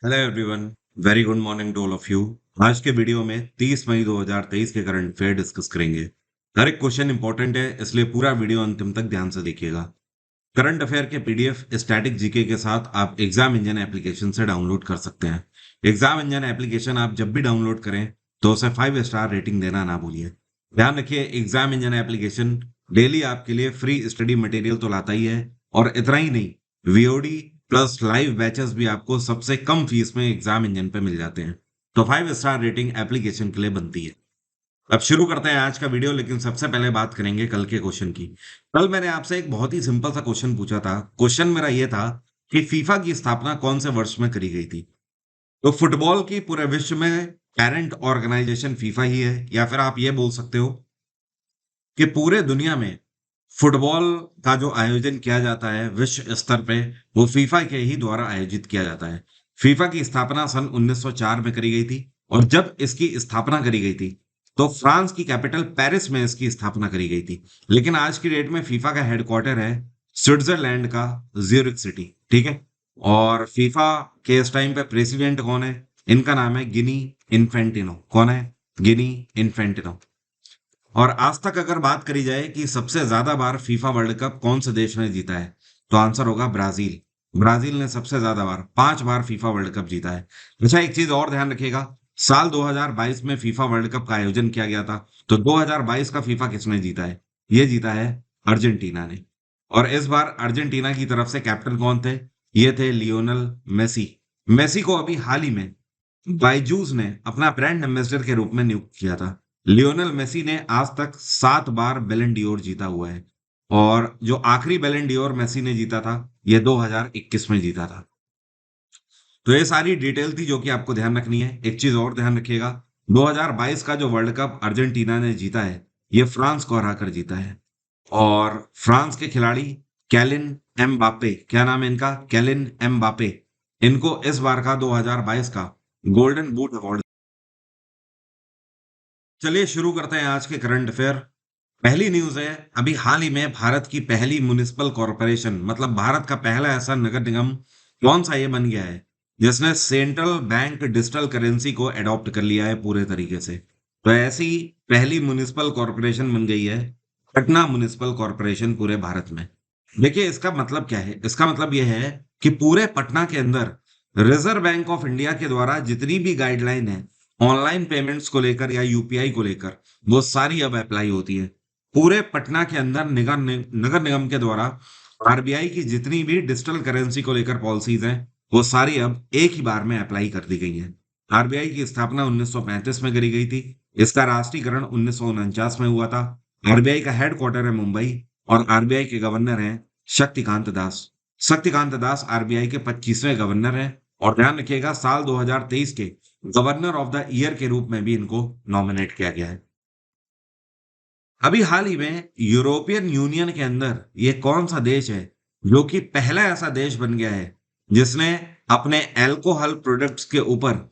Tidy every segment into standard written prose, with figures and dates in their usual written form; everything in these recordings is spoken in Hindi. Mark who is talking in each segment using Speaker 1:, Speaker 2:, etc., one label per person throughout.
Speaker 1: Hello everyone. Very good morning to all of you. आज के वीडियो में 30 मई 2023 के करंट अफेयर डिस्कस करेंगे। हर एक क्वेश्चन इंपॉर्टेंट है, इसलिए पूरा वीडियो अंतिम तक ध्यान से देखिएगा। करंट अफेयर के पीडीएफ स्टैटिक जीके के साथ आप एग्जाम इंजन एप्लीकेशन से डाउनलोड कर सकते हैं। एग्जाम इंजन एप्लीकेशन आप जब भी डाउनलोड करें तो उसे 5 स्टार रेटिंग देना ना भूलिए। ध्यान रखिए, एग्जाम इंजन एप्लीकेशन डेली आपके लिए फ्री स्टडी मटेरियल तो लाता ही है, और इतना ही नहीं, वीओडी प्लस लाइव बैचेस भी आपको सबसे कम फीस में एग्जाम इंजन पे मिल जाते हैं। तो 5 स्टार रेटिंग एप्लीकेशन के लिए बनती है। अब शुरू करते हैं आज का वीडियो, लेकिन सबसे पहले बात करेंगे कल के क्वेश्चन की। कल मैंने आपसे एक बहुत ही सिंपल सा क्वेश्चन पूछा था। क्वेश्चन मेरा यह था कि फीफा की स्थापना कौन से वर्ष में करी गई थी। तो फुटबॉल की पूरे विश्व में पेरेंट ऑर्गेनाइजेशन फीफा ही है, या फिर आप ये बोल सकते हो कि पूरे दुनिया में फुटबॉल का जो आयोजन किया जाता है विश्व स्तर पे, वो फीफा के ही द्वारा आयोजित किया जाता है। फीफा की स्थापना सन 1904 में करी गई थी, और जब इसकी स्थापना करी गई थी तो फ्रांस की कैपिटल पेरिस में इसकी स्थापना करी गई थी। लेकिन आज की डेट में फीफा का हेडक्वार्टर है स्विट्जरलैंड का ज्यूरिख सिटी। ठीक है। और फीफा के इस टाइम पे प्रेसिडेंट कौन है? इनका नाम है गिनी इन्फेंटिनो। कौन है? गिनी इन्फेंटिनो। और आज तक अगर बात करी जाए कि सबसे ज्यादा बार फीफा वर्ल्ड कप कौन से देश ने जीता है, तो आंसर होगा ब्राजील। ब्राजील ने सबसे ज्यादा बार 5 बार फीफा वर्ल्ड कप जीता है। अच्छा, एक चीज और ध्यान रखिएगा, साल 2022 में फीफा वर्ल्ड कप का आयोजन किया गया था। तो 2022 का फीफा किसने जीता है? ये जीता है अर्जेंटीना ने। और इस बार अर्जेंटीना की तरफ से कैप्टन कौन थे? ये थे लियोनल मेसी। मेसी को अभी हाल ही में बायजूस ने अपना ब्रांड एम्बेसडर के रूप में नियुक्त किया था। लियोनेल मेसी ने आज तक 7 बार बैलन डीओर जीता हुआ है, और जो आखिरी बैलन डीओर मेसी ने जीता था, ये 2021 में जीता था। तो ये सारी डिटेल थी जो कि आपको ध्यान रखनी है। एक चीज और ध्यान रखिएगा, 2022 का जो वर्ल्ड कप अर्जेंटीना ने जीता है, ये फ्रांस को हराकर जीता है। और फ्रांस के खिलाड़ी कैलिन एम्बापे, क्या नाम है इनका? Kaelin Mbappe. इनको इस बार का 2022 का गोल्डन बूट अवार्ड। चलिए शुरू करते हैं आज के करंट अफेयर। पहली न्यूज है, अभी हाल ही में भारत की पहली म्युनिसिपल कॉरपोरेशन, मतलब भारत का पहला ऐसा नगर निगम कौन सा ये बन गया है जिसने सेंट्रल बैंक डिजिटल करेंसी को अडॉप्ट कर लिया है पूरे तरीके से। तो ऐसी पहली म्युनिसिपल कॉरपोरेशन बन गई है पटना म्युनिसिपल कॉरपोरेशन पूरे भारत में। देखिए, इसका मतलब क्या है? इसका मतलब यह है कि पूरे पटना के अंदर रिजर्व बैंक ऑफ इंडिया के द्वारा जितनी भी गाइडलाइन है ऑनलाइन पेमेंट्स को लेकर या यूपीआई को लेकर, वो सारी अब अप्लाई होती है। पूरे पटना के अंदर नगर निगम के द्वारा आरबीआई की जितनी भी डिजिटल करेंसी को लेकर पॉलिसीज हैं, वो सारी अब एक ही बार में अप्लाई कर दी गई हैं। आरबीआई की स्थापना 1935 में करी गई थी। इसका राष्ट्रीयकरण 1949 में हुआ था। आरबीआई का हेडक्वार्टर है मुंबई, और आरबीआई के गवर्नर हैं शक्तिकांत दास। शक्तिकांत दास आरबीआई के 25वें गवर्नर हैं। और ध्यान रखिएगा, साल 2023 के गवर्नर ऑफ द ईयर के रूप में भी इनको नॉमिनेट किया गया है। अभी हाल ही में यूरोपियन यूनियन के अंदर ये कौन सा देश है जो कि पहला ऐसा देश बन गया है जिसने अपने अल्कोहल प्रोडक्ट्स के ऊपर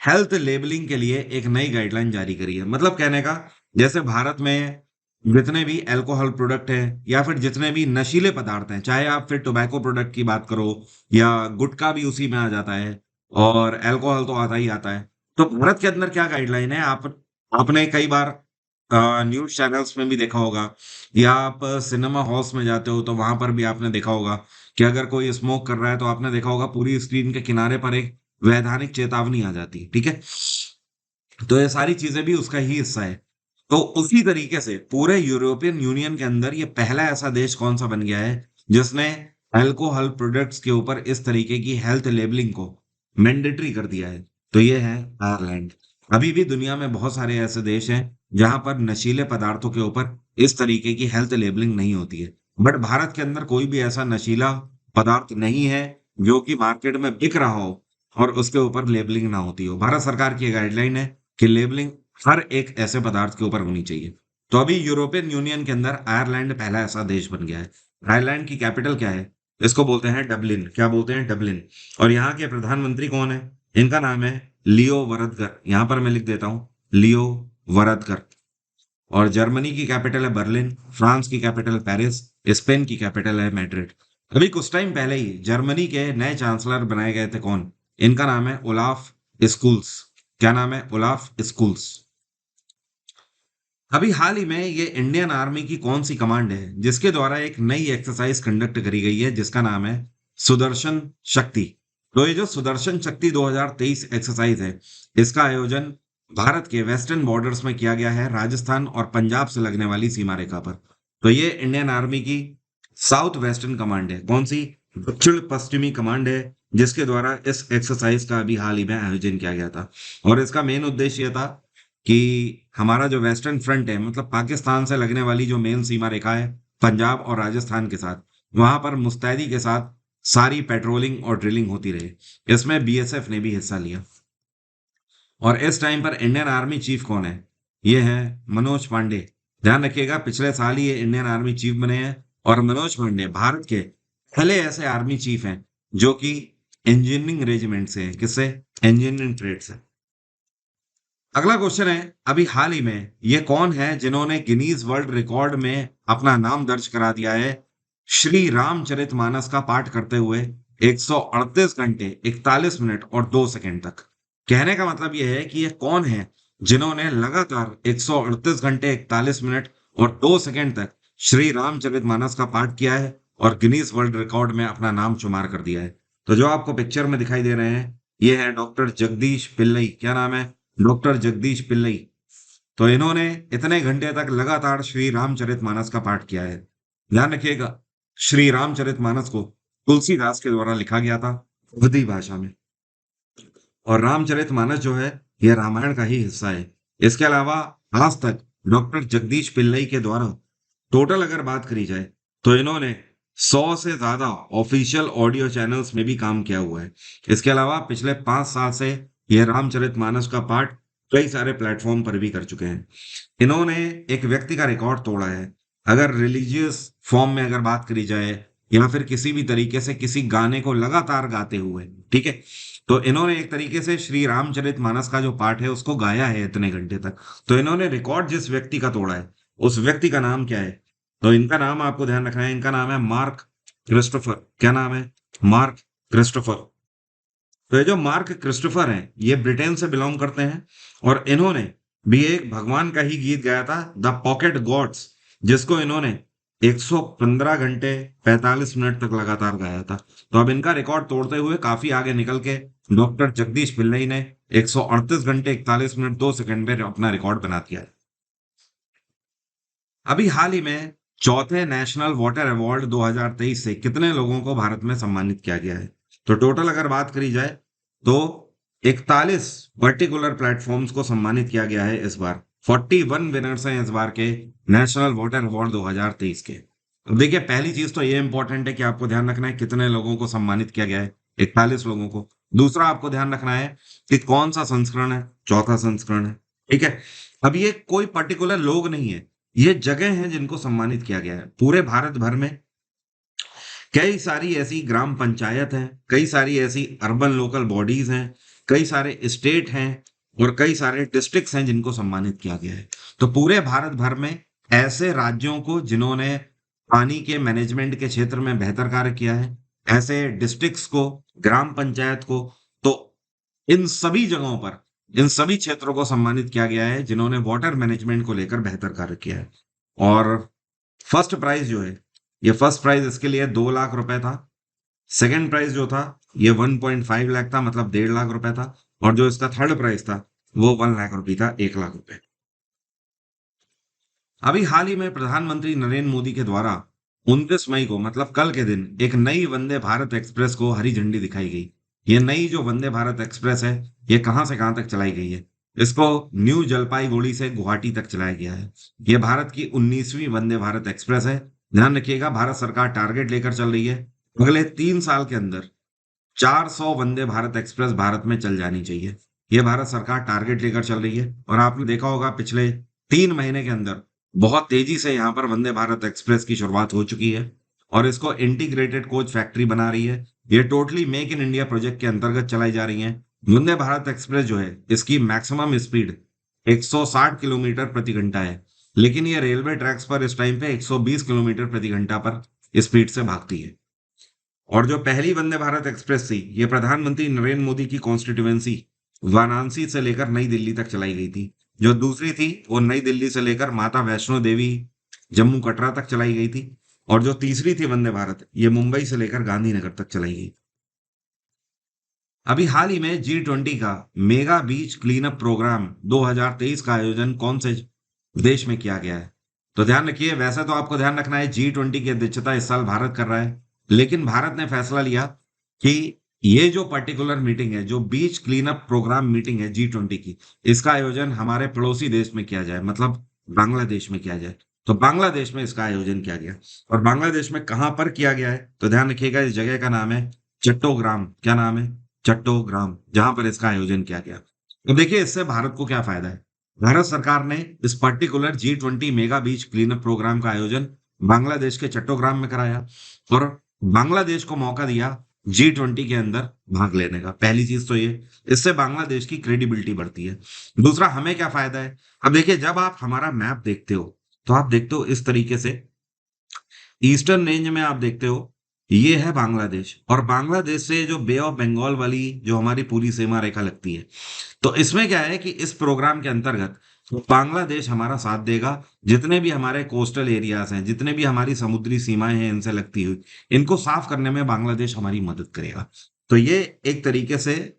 Speaker 1: हेल्थ लेबलिंग के लिए एक नई गाइडलाइन जारी करी है। मतलब कहने का, जैसे भारत में जितने भी अल्कोहल प्रोडक्ट हैं या फिर जितने भी नशीले पदार्थ हैं, चाहे आप फिर टोबैको प्रोडक्ट की बात करो या गुटखा भी उसी में आ जाता है, और अल्कोहल तो आता ही आता है। तो भारत के अंदर क्या गाइडलाइन है, आपने कई बार न्यूज़ चैनल्स में भी देखा होगा, या आप सिनेमा हॉल्स में जाते हो तो वहां पर भी आपने देखा होगा कि अगर कोई स्मोक कर रहा है तो आपने देखा होगा पूरी स्क्रीन के किनारे पर एक वैधानिक चेतावनी आ जाती है। ठीक है। तो ये सारी चीजें भी उसका ही हिस्सा है। तो उसी तरीके से पूरे यूरोपियन यूनियन के अंदर ये पहला ऐसा देश कौन सा बन गया है जिसने अल्कोहल प्रोडक्ट्स के ऊपर इस तरीके की हेल्थ लेबलिंग को मैंडेटरी कर दिया है। तो ये है आयरलैंड। अभी भी दुनिया में बहुत सारे ऐसे देश हैं जहां पर नशीले पदार्थों के ऊपर इस तरीके की हेल्थ लेबलिंग नहीं होती है। बट भारत के अंदर कोई भी ऐसा नशीला पदार्थ नहीं है जो कि मार्केट में बिक रहा हो और उसके ऊपर लेबलिंग ना होती हो। भारत सरकार की गाइडलाइन है कि लेबलिंग हर एक ऐसे पदार्थ के ऊपर होनी चाहिए। तो अभी यूरोपियन यूनियन के अंदर आयरलैंड पहला ऐसा देश बन गया है। आयरलैंड की कैपिटल क्या है? इसको बोलते हैं डबलिन। क्या बोलते हैं? डबलिन। और यहाँ के प्रधानमंत्री कौन है? इनका नाम है लियो वरदकर। यहाँ पर मैं लिख देता हूँ, लियो वरदकर। और जर्मनी की कैपिटल है बर्लिन, फ्रांस की कैपिटल है पेरिस, स्पेन की कैपिटल है मैड्रिड। अभी कुछ टाइम पहले ही जर्मनी के नए चांसलर बनाए गए थे कौन? इनका नाम है ओलाफ स्कूल्स। क्या नाम है? Olaf schools. अभी हाल ही में ये इंडियन आर्मी की कौन सी कमांड है जिसके द्वारा एक नई एक्सरसाइज कंडक्ट करी गई है जिसका नाम है सुदर्शन शक्ति। तो ये जो सुदर्शन शक्ति 2023 एक्सरसाइज है, इसका आयोजन भारत के वेस्टर्न बॉर्डर्स में किया गया है, राजस्थान और पंजाब से लगने वाली सीमा रेखा पर। तो ये इंडियन आर्मी की साउथ वेस्टर्न कमांड है। कौन सी? दक्षिण पश्चिमी कमांड है, जिसके द्वारा इस एक्सरसाइज का अभी हाल ही में आयोजन किया गया था। और इसका मेन उद्देश्य यह था कि हमारा जो वेस्टर्न फ्रंट है, मतलब पाकिस्तान से लगने वाली जो मेन सीमा रेखा है पंजाब और राजस्थान के साथ, वहां पर मुस्तैदी के साथ सारी पेट्रोलिंग और ड्रिलिंग होती रही। इसमें बीएसएफ ने भी हिस्सा लिया। और इस टाइम पर इंडियन आर्मी चीफ कौन है? ये है मनोज पांडे। ध्यान रखिएगा, पिछले साल ही ये इंडियन आर्मी चीफ बने हैं। और मनोज पांडे भारत के पहले ऐसे आर्मी चीफ हैं जो कि इंजीनियरिंग रेजिमेंट से हैं। किससे? इंजीनियरिंग ट्रेड से। अगला क्वेश्चन है, अभी हाल ही में ये कौन है जिन्होंने गिनीज वर्ल्ड रिकॉर्ड में अपना नाम दर्ज करा दिया है श्री रामचरितमानस का पाठ करते हुए 138 घंटे 41 मिनट और 2 सेकंड तक? कहने का मतलब यह है कि ये कौन है जिन्होंने लगातार 138 घंटे 41 मिनट और 2 सेकंड तक श्री रामचरितमानस का पाठ किया है और गिनीज वर्ल्ड रिकॉर्ड में अपना नाम शुमार कर दिया है। तो जो आपको पिक्चर में दिखाई दे रहे हैं, ये है डॉक्टर जगदीश पिल्लई। क्या नाम है? डॉक्टर जगदीश पिल्लई। तो इन्होंने इतने घंटे तक लगातार श्री रामचरितमानस का पाठ किया है। ध्यान रखिएगा, श्री रामचरितमानस को तुलसीदास के द्वारा लिखा गया था अवधी भाषा में। और रामचरितमानस जो है, यह रामायण का ही हिस्सा है। इसके अलावा आज तक डॉक्टर जगदीश पिल्लई के द्वारा टोटल अगर बात करी जाए तो इन्होंने 100 से ज्यादा ऑफिशियल ऑडियो चैनल्स में भी काम किया हुआ है। इसके अलावा पिछले 5 साल से यह रामचरितमानस का पाठ कई सारे प्लेटफॉर्म पर भी कर चुके हैं। इन्होंने एक व्यक्ति का रिकॉर्ड तोड़ा है। अगर रिलीजियस फॉर्म में अगर बात करी जाए या फिर किसी भी तरीके से किसी गाने को लगातार गाते हुए, ठीक है, तो इन्होंने एक तरीके से श्री रामचरितमानस का जो पाठ है उसको गाया है इतने घंटे तक। तो इन्होंने रिकॉर्ड जिस व्यक्ति का तोड़ा है, उस व्यक्ति का नाम क्या है? तो इनका नाम आपको ध्यान रखना है, इनका नाम है मार्क क्रिस्टोफर। क्या नाम है? Mark Christopher. तो ये जो मार्क क्रिस्टोफर हैं, ये ब्रिटेन से बिलोंग करते हैं। और इन्होंने भी एक भगवान का ही गीत गाया था, द पॉकेट गॉड्स, जिसको इन्होंने 115 घंटे 45 मिनट तक लगातार गाया था। तो अब इनका रिकॉर्ड तोड़ते हुए काफी आगे निकल के डॉक्टर जगदीश पिल्लई ने 138 घंटे 41 मिनट 2 सेकंड में अपना रिकॉर्ड बना दिया है। अभी हाल ही में चौथे नेशनल वाटर अवार्ड 2023 से कितने लोगों को भारत में सम्मानित किया गया है? तो टोटल अगर बात करी जाए तो 41 पर्टिकुलर प्लेटफॉर्म्स को सम्मानित किया गया है इस बार। 41 विनर्स हैं इस बार के नेशनल वाटर अवार्ड 2023 के। अब देखिए, पहली चीज तो ये इंपॉर्टेंट है कि आपको ध्यान रखना है कितने लोगों को सम्मानित किया गया है, 41 लोगों को। दूसरा आपको ध्यान रखना है कि कौन सा संस्करण है, चौथा संस्करण है, ठीक है। अब ये कोई पर्टिकुलर लोग नहीं है, ये जगह हैं जिनको सम्मानित किया गया है। पूरे भारत भर में कई सारी ऐसी ग्राम पंचायत हैं, कई सारी ऐसी अर्बन लोकल बॉडीज हैं, कई सारे स्टेट हैं और कई सारे डिस्ट्रिक्ट्स हैं जिनको सम्मानित किया गया है। तो पूरे भारत भर में ऐसे राज्यों को जिन्होंने पानी के मैनेजमेंट के क्षेत्र में बेहतर कार्य किया है, ऐसे डिस्ट्रिक्ट्स को, ग्राम पंचायत को, तो इन सभी जगहों पर, इन सभी क्षेत्रों को सम्मानित किया गया है जिन्होंने वाटर मैनेजमेंट को लेकर बेहतर कार्य किया है। और फर्स्ट प्राइज जो है, ये फर्स्ट प्राइज इसके लिए 2 लाख रुपए था। सेकंड प्राइज जो था ये 1.5 लाख था, मतलब 1.5 लाख रुपए था। और जो इसका थर्ड प्राइज था वो 1 लाख रुपए था, 1 लाख रुपए। अभी हाल ही में प्रधानमंत्री नरेंद्र मोदी के द्वारा 29 मई को, मतलब कल के दिन, एक नई वंदे भारत एक्सप्रेस को हरी झंडी दिखाई गई। ये नई जो वंदे भारत एक्सप्रेस है, ये कहां से कहां तक चलाई गई है? इसको न्यू जलपाईगुड़ी से गुवाहाटी तक चलाया गया है। ये भारत की 19वीं वंदे भारत एक्सप्रेस है। ध्यान रखिएगा, भारत सरकार टारगेट लेकर चल रही है, अगले 3 साल के अंदर 400 वंदे भारत एक्सप्रेस भारत में चल जानी चाहिए। ये भारत सरकार टारगेट लेकर चल रही है। और आपने देखा होगा पिछले 3 महीने के अंदर बहुत तेजी से यहाँ पर वंदे भारत एक्सप्रेस की शुरुआत हो चुकी है और इसको इंटीग्रेटेड कोच फैक्ट्री बना रही है। ये totally make in India project के अंतर्गत चलाई जा रही है। वंदे भारत एक्सप्रेस जो है, इसकी मैक्सिमम स्पीड 160 किलोमीटर प्रति घंटा है, लेकिन ये रेलवे ट्रैक्स पर इस टाइम पे 120 किलोमीटर प्रति घंटा पर स्पीड से भागती है। और जो पहली वंदे भारत एक्सप्रेस थी, ये प्रधानमंत्री नरेंद्र मोदी की कॉन्स्टिट्यूएंसी वाराणसी से लेकर नई दिल्ली तक चलाई गई थी। जो दूसरी थी, वो नई दिल्ली से लेकर माता वैष्णो देवी, जम्मू कटरा तक चलाई गई थी। और जो तीसरी थी वंदे भारत, ये मुंबई से लेकर गांधीनगर तक चलाई गई। अभी हाल ही में G20 का मेगा बीच क्लीनअप प्रोग्राम 2023 का आयोजन कौन से देश में किया गया है? तो ध्यान रखिए, वैसे तो आपको ध्यान रखना है G20 की अध्यक्षता इस साल भारत कर रहा है, लेकिन भारत ने फैसला लिया कि ये जो पर्टिकुलर मीटिंग है, जो बीच क्लीनअप प्रोग्राम मीटिंग है G20 की, इसका आयोजन हमारे पड़ोसी देश में किया जाए, मतलब बांग्लादेश में किया जाए। तो बांग्लादेश में इसका आयोजन किया गया। और बांग्लादेश में कहां पर किया गया है? तो ध्यान रखिएगा, इस जगह का नाम है चट्टोग्राम। क्या नाम है? चट्टोग्राम, जहां पर इसका आयोजन किया गया। तो देखिए, इससे भारत को क्या फायदा है? भारत सरकार ने इस पर्टिकुलर G20 मेगा बीच क्लीनअप प्रोग्राम का आयोजन बांग्लादेश के चट्टोग्राम में कराया और बांग्लादेश को मौका दिया G20 के अंदर भाग लेने का। पहली चीज तो ये, इससे बांग्लादेश की क्रेडिबिलिटी बढ़ती है। दूसरा, हमें क्या फायदा है? अब देखिए, जब आप हमारा मैप देखते हो, तो आप देखते हो इस तरीके से, ईस्टर्न रेंज में आप देखते हो, ये है बांग्लादेश, और बांग्लादेश से जो बे ऑफ बंगाल वाली जो हमारी पूरी सीमा रेखा लगती है। तो इसमें क्या है कि इस प्रोग्राम के अंतर्गत बांग्लादेश हमारा साथ देगा। जितने भी हमारे कोस्टल एरियाज हैं, जितने भी हमारी समुद्री सीमाएं हैं इनसे लगती हुई, इनको साफ करने में बांग्लादेश हमारी मदद करेगा। तो ये एक तरीके से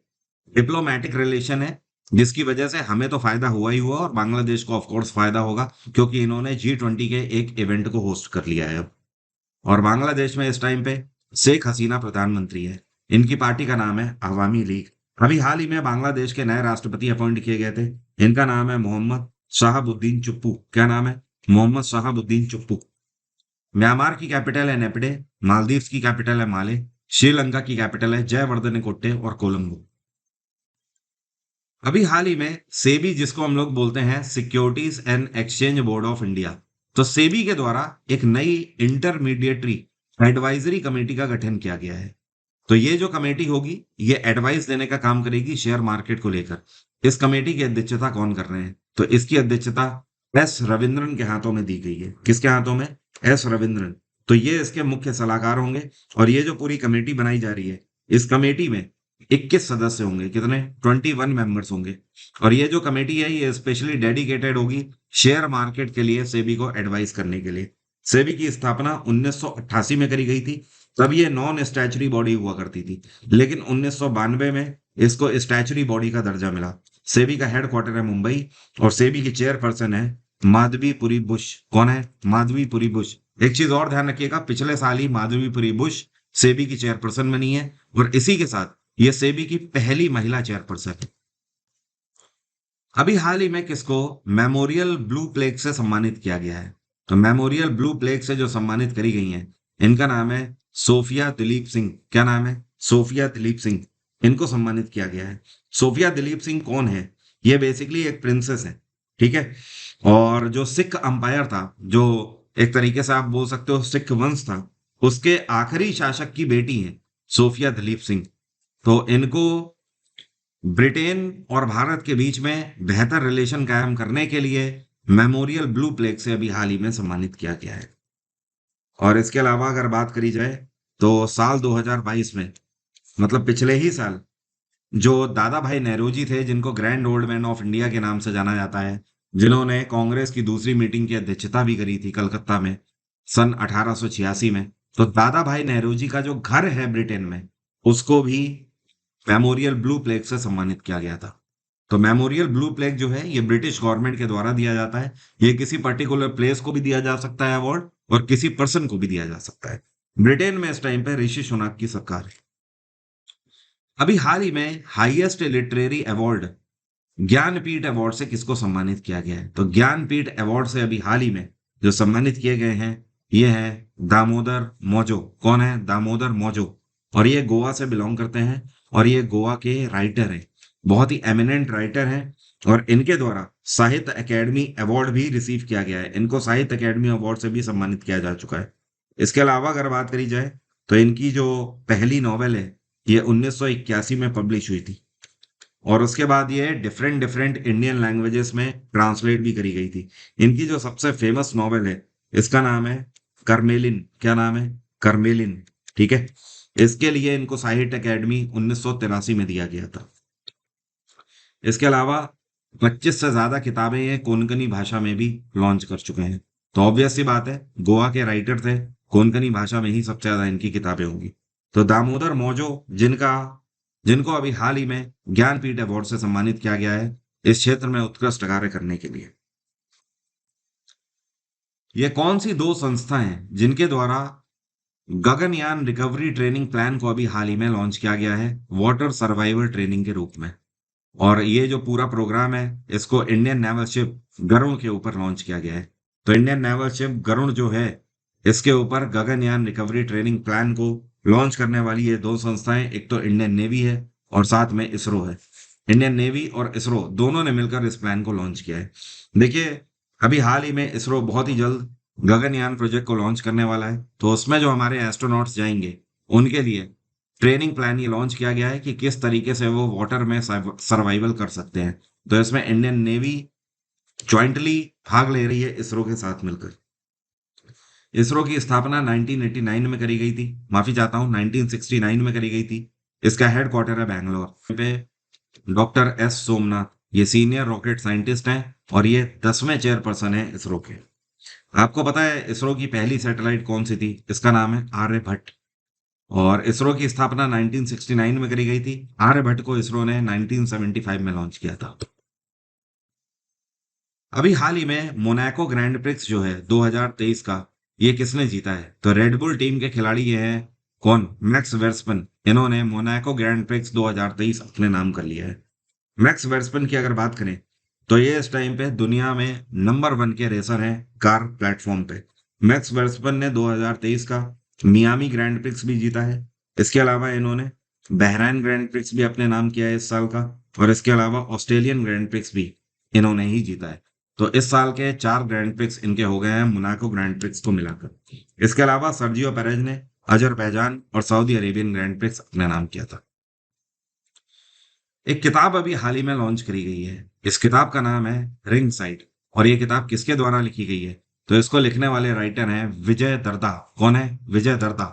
Speaker 1: डिप्लोमेटिक रिलेशन है, जिसकी वजह से हमें तो फायदा हुआ ही हुआ और बांग्लादेश को ऑफ कोर्स फायदा होगा, क्योंकि इन्होंने G20 के एक इवेंट को होस्ट कर लिया है अब। और बांग्लादेश में इस टाइम पे शेख हसीना प्रधानमंत्री है। इनकी पार्टी का नाम है अवामी लीग। अभी हाल ही में बांग्लादेश के नए राष्ट्रपति अपॉइंट किए गए थे। इनका नाम है मोहम्मद शाहाबुद्दीन चुप्पू। क्या नाम है? मोहम्मद शाहाबुद्दीन चुप्पू। म्यांमार की कैपिटल है नेपिडे। मालदीव्स की कैपिटल है माले। श्रीलंका की कैपिटल है जयवर्धने और कोलंबो। अभी हाल ही में सेबी, जिसको हम लोग बोलते हैं securities and exchange board of India, तो सेबी के द्वारा एक नई इंटरमीडिएटरी एडवाइजरी कमेटी का गठन किया गया है। तो ये जो कमेटी होगी, ये एडवाइस देने का काम करेगी शेयर मार्केट को लेकर। इस कमेटी की अध्यक्षता कौन कर रहे हैं? तो इसकी अध्यक्षता एस रविंद्रन के हाथों में दी गई है। किसके हाथों में? एस रविंद्रन। तो ये इसके मुख्य सलाहकार होंगे। और ये जो पूरी कमेटी बनाई जा रही है, इस कमेटी में 21 सदस्य होंगे। कितने? 21 मेंबर्स होंगे। और ये जो कमेटी है, ये स्पेशली डेडिकेटेड होगी शेयर मार्केट के लिए, सेबी को एडवाइस करने के लिए। सेबी की स्थापना 1988 में करी गई थी। तब ये नॉन स्टैचुरी बॉडी हुआ करती थी, लेकिन 1992 में इसको स्टैचुरी बॉडी का दर्जा मिला। सेबी का हेडक्वार्टर है मुंबई और सेबी की चेयरपर्सन है माधवीपुरी बुश। कौन है? माधवीपुरी बुश। एक चीज और ध्यान रखिएगा, पिछले साल ही माधवीपुरी बुश सेबी की चेयरपर्सन बनी है और इसी के साथ ये सेबी की पहली महिला चेयरपर्सन है। अभी हाल ही में किसको मेमोरियल ब्लू प्लेग से सम्मानित किया गया है? तो मेमोरियल ब्लू प्लेग से जो सम्मानित करी गई हैं, इनका नाम है सोफिया दिलीप सिंह। क्या नाम है? सोफिया दिलीप सिंह। इनको सम्मानित किया गया है। सोफिया दिलीप सिंह कौन है? ये बेसिकली एक प्रिंसेस है, ठीक है। और जो सिख अंपायर था, जो एक तरीके से आप बोल सकते हो सिख वंश था, उसके आखिरी शासक की बेटी है सोफिया दिलीप सिंह। तो इनको ब्रिटेन और भारत के बीच में बेहतर रिलेशन कायम करने के लिए मेमोरियल ब्लू प्लेग से अभी हाल ही में सम्मानित किया गया है। और इसके अलावा अगर बात करी जाए, तो साल 2022 में, मतलब पिछले ही साल, जो दादा भाई नेहरूजी थे, जिनको grand old man of India के नाम से जाना जाता है, जिन्होंने कांग्रेस की दूसरी मीटिंग की अध्यक्षता भी करी थी कलकत्ता में सन 1886 में, तो दादा भाई नेहरूजी का जो घर है ब्रिटेन में, उसको भी मेमोरियल ब्लू प्लेग से सम्मानित किया गया था। तो मेमोरियल ब्लू प्लेग जो है, ये ब्रिटिश गवर्नमेंट के द्वारा दिया जाता है। ये किसी पर्टिकुलर प्लेस को भी दिया जा सकता है अवार्ड, और किसी पर्सन को भी दिया जा सकता है। ब्रिटेन में इस टाइम पे ऋषि सुनक की सरकार है। अभी हाल ही में highest literary award Jnanpith award से किसको सम्मानित किया गया है? तो ज्ञानपीठ अवार्ड से अभी हाल ही में जो सम्मानित किए गए हैं, ये है दामोदर मौजो। कौन है? दामोदर मौजो। और ये गोवा से बिलोंग करते हैं और ये गोवा के राइटर हैं, बहुत ही एमिनेंट राइटर हैं। और इनके द्वारा साहित्य अकेडमी अवार्ड भी रिसीव किया गया है। इनको साहित्य अकेडमी अवार्ड से भी सम्मानित किया जा चुका है। इसके अलावा अगर बात करी जाए, तो इनकी जो पहली नॉवेल है, ये 1981 में पब्लिश हुई थी और उसके बाद ये डिफरेंट डिफरेंट इंडियन लैंग्वेजेस में ट्रांसलेट भी करी गई थी। इनकी जो सबसे फेमस नॉवेल है, इसका नाम है करमेलिन। क्या नाम है? करमेलिन, ठीक है। इसके लिए इनको साहित्य अकेडमी 1983 में दिया गया था। इसके अलावा 25 से ज्यादा किताबें ये कोंकणी भाषा में भी लॉन्च कर चुके हैं। तो ऑब्वियस सी बात है, गोवा के राइटर थे, कोंकणी भाषा में ही सबसे ज्यादा इनकी किताबें होंगी। तो दामोदर मौजो, जिनका जिनको अभी हाल ही में ज्ञानपीठ अवार्ड से सम्मानित किया गया है इस क्षेत्र में उत्कृष्ट कार्य करने के लिए। ये कौन सी दो संस्थाएं हैं जिनके द्वारा गगनयान रिकवरी ट्रेनिंग प्लान को अभी हाल ही में लॉन्च किया गया है वाटर सर्वाइवल ट्रेनिंग के रूप में? और ये जो पूरा प्रोग्राम है इसको इंडियन नेवल शिप गरुड़ के ऊपर लॉन्च किया गया है। तो इंडियन नेवल शिप गरुड़ जो है इसके ऊपर गगनयान रिकवरी ट्रेनिंग प्लान को लॉन्च करने वाली ये दो संस्थाएं, एक तो इंडियन नेवी है और साथ में इसरो है। इंडियन नेवी और इसरो दोनों ने मिलकर इस प्लान को लॉन्च किया है। देखिए, अभी हाल ही में इसरो बहुत ही जल्द गगनयान प्रोजेक्ट को लॉन्च करने वाला है। तो उसमें जो हमारे एस्ट्रोनॉट्स जाएंगे उनके लिए ट्रेनिंग प्लान ये लॉन्च किया गया है कि किस तरीके से वो वाटर में सर्वाइवल कर सकते हैं। तो इसमें इंडियन नेवी ज्वाइंटली भाग ले रही है इसरो के साथ मिलकर। इसरो की स्थापना 1989 में करी गई थी, माफी चाहता हूँ 1969 में करी गई थी। इसका हेडक्वार्टर है बैंगलोर पे। डॉक्टर एस सोमनाथ ये सीनियर रॉकेट साइंटिस्ट हैं और ये 10वें चेयरपर्सन है इसरो के। आपको पता है इसरो की पहली सैटेलाइट कौन सी थी? इसका नाम है आर्यभट्ट। और इसरो की स्थापना 1969 में करी गई थी। आर्यभट्ट को इसरो ने 1975 में लॉन्च किया था। अभी हाल ही में मोनाको ग्रैंड प्रिक्स जो है 2023 का, ये किसने जीता है? तो रेडबुल टीम के खिलाड़ी ये हैं, कौन? Max Verstappen. इन्होंने मोनाको ग्रैंड प्रिक्स 2023 अपने नाम कर लिया है। मैक्स वर्स्टपन की अगर बात करें तो ये इस टाइम पे दुनिया में नंबर 1 के रेसर हैं कार प्लेटफॉर्म पे। मैक्स वर्स्टपन ने 2023 का मियामी ग्रैंड प्रिक्स भी जीता है। इसके अलावा इन्होंने बहराइन ग्रैंड प्रिक्स भी अपने नाम किया है इस साल का। और इसके अलावा ऑस्ट्रेलियन ग्रैंड प्रिक्स भी इन्होंने ही जीता है। तो इस साल के 4 ग्रैंड प्रिक्स इनके हो गए हैं मोनाको ग्रैंड प्रिक्स को मिलाकर। इसके अलावा सर्जियो पेरेज ने अजरबैजान और सऊदी अरेबियन ग्रैंड प्रिक्स अपने नाम किया था। एक किताब अभी हाल ही में लॉन्च करी गई है। इस किताब का नाम है रिंग साइड। और ये किताब किसके द्वारा लिखी गई है? तो इसको लिखने वाले राइटर हैं विजय दर्दा। कौन है? विजय दर्दा।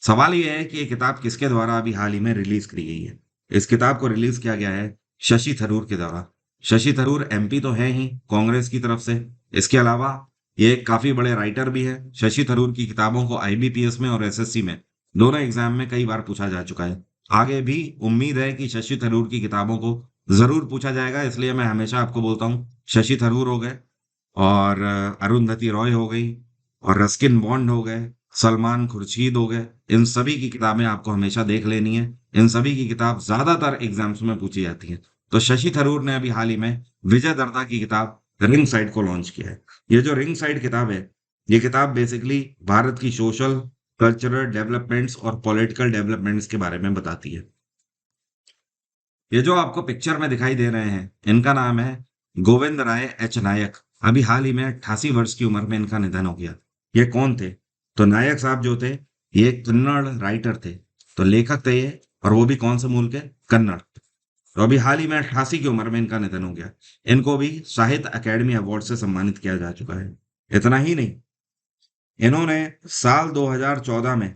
Speaker 1: सवाल ये है कि ये किताब किसके द्वारा अभी हाल ही में रिलीज करी गई है? इस किताब को रिलीज किया गया है शशि थरूर के द्वारा। शशि थरूर एमपी तो है ही कांग्रेस की तरफ से। इसके अलावा ये एक काफी बड़े राइटर भी है। शशि थरूर की किताबों को आईबीपीएस में और एसएससी में दोनों एग्जाम में कई बार पूछा जा चुका है। आगे भी उम्मीद है कि शशि थरूर की किताबों को जरूर पूछा जाएगा, इसलिए मैं हमेशा आपको बोलता हूँ शशि थरूर हो गए और अरुंधति रॉय हो गई और रस्किन बॉन्ड हो गए, सलमान खुर्शीद हो गए। इन सभी की किताबें आपको हमेशा देख लेनी है। इन सभी की किताब ज्यादातर एग्जाम्स में पूछी जाती है। तो शशि थरूर ने अभी हाल ही में विजय दर्दा की किताब रिंग साइड को लॉन्च किया है। ये जो रिंग साइड किताब है, ये किताब बेसिकली भारत की सोशल कल्चरल डेवलपमेंट्स और पॉलिटिकल डेवलपमेंट्स के बारे में बताती है। ये जो आपको पिक्चर में दिखाई दे रहे हैं इनका नाम है गोविंद राय एच नायक। अभी हाल ही में 88 वर्ष की उम्र में इनका निधन हो गया। ये कौन थे? तो नायक साहब जो थे ये कन्नड़ राइटर थे। तो लेखक थे ये, और वो भी कौन से मूल के? कन्नड़। तो अभी हाल ही में 88 की उम्र में इनका निधन हो गया। इनको भी साहित्य अकेडमी अवार्ड से सम्मानित किया जा चुका है। इतना ही नहीं, इन्होंने साल 2014 में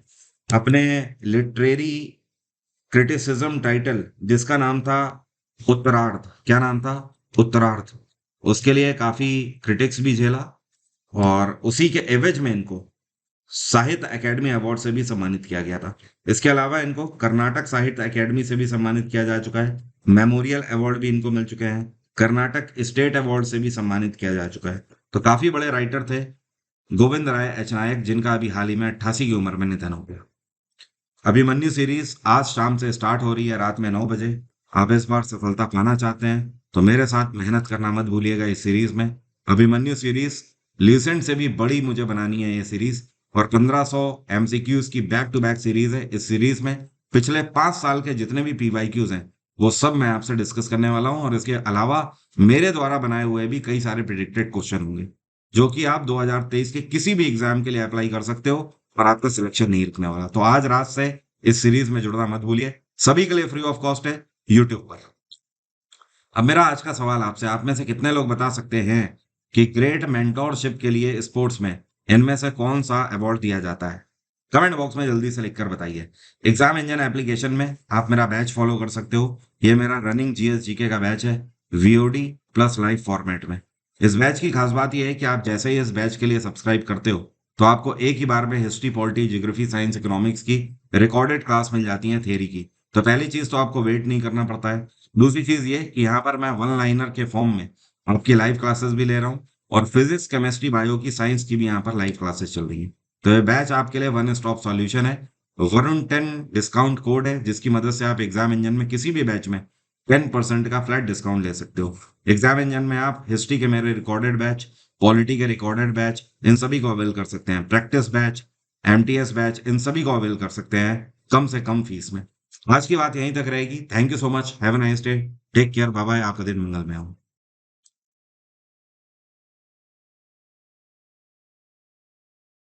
Speaker 1: अपने लिटरेरी क्रिटिसिज्म टाइटल जिसका नाम था उत्तरार्ध, क्या नाम था? उत्तरार्ध। उसके लिए काफी क्रिटिक्स भी झेला और उसी के एवज में इनको साहित्य अकेडमी अवार्ड से भी सम्मानित किया गया था। इसके अलावा इनको कर्नाटक साहित्य अकेडमी से भी सम्मानित किया जा चुका है। मेमोरियल अवार्ड भी इनको मिल चुके हैं। कर्नाटक स्टेट अवार्ड से भी सम्मानित किया जा चुका है। तो काफी बड़े राइटर थे गोविंद राय एच नायक, जिनका अभी हाल ही में 88 की उम्र में निधन हो गया। अभिमन्यु सीरीज आज शाम से स्टार्ट हो रही है रात में 9 बजे। आप इस बार सफलता पाना चाहते हैं तो मेरे साथ मेहनत करना मत भूलिएगा इस सीरीज में। अभिमन्यु सीरीज लीसेंट से भी बड़ी मुझे बनानी है ये सीरीज, और 1500 एमसीक्यूज की बैक टू बैक सीरीज है। इस सीरीज में पिछले 5 साल के जितने भी पीवाईक्यूज हैं वो सब मैं आपसे डिस्कस करने वाला हूं, और इसके अलावा मेरे द्वारा बनाए हुए भी कई सारे प्रिडिक्टेड क्वेश्चन होंगे जो कि आप 2023 के किसी भी एग्जाम के लिए अप्लाई कर सकते हो और आपका सिलेक्शन नहीं रुकने वाला। तो आज रात से इस सीरीज में जुड़ना मत भूलिए। सभी के लिए फ्री ऑफ कॉस्ट है यूट्यूब पर। अब मेरा आज का सवाल आपसे, आप में से कितने लोग बता सकते हैं कि ग्रेट मेंटोरशिप के लिए स्पोर्ट्स में इनमें से कौन सा अवार्ड दिया जाता है? कमेंट बॉक्स में जल्दी से लिखकर बताइए। एग्जाम इंजन एप्लीकेशन में आप मेरा बैच फॉलो कर सकते हो। ये मेरा रनिंग जीएस जीके का बैच है, वीओडी प्लस लाइव फॉर्मेट में। इस बैच की खास बात यह है कि आप जैसे ही इस बैच के लिए सब्सक्राइब करते हो तो आपको एक ही बार में history, polity, geography, science, economics की रिकॉर्डेड क्लास मिल जाती है थियरी की। तो पहली चीज तो आपको वेट नहीं करना पड़ता है। दूसरी चीज ये कि यहाँ पर मैं वन लाइनर के फॉर्म में आपकी लाइव क्लासेस भी ले रहा हूँ, और फिजिक्स, केमिस्ट्री, बायो की, साइंस की भी यहाँ पर लाइव क्लासेस चल रही है। तो ये बैच आपके लिए वन स्टॉप सॉल्यूशन है। वरुण 10 डिस्काउंट कोड है जिसकी मदद से आप एग्जाम इंजन में किसी भी बैच में 10% का फ्लैट डिस्काउंट ले सकते हो। एग्जाम इंजन में आप हिस्ट्री के मेरे रिकॉर्डेड बैच, पॉलिटी के रिकॉर्डेड बैच, इन सभी को अवेल कर सकते हैं। प्रैक्टिस बैच, एमटीएस बैच, इन सभी को अवेल कर सकते हैं कम से कम फीस में। आज की बात यहीं तक रहेगी। Thank you so much. Have a nice day. Take care. Bye bye. आपका दिन मंगल में हो।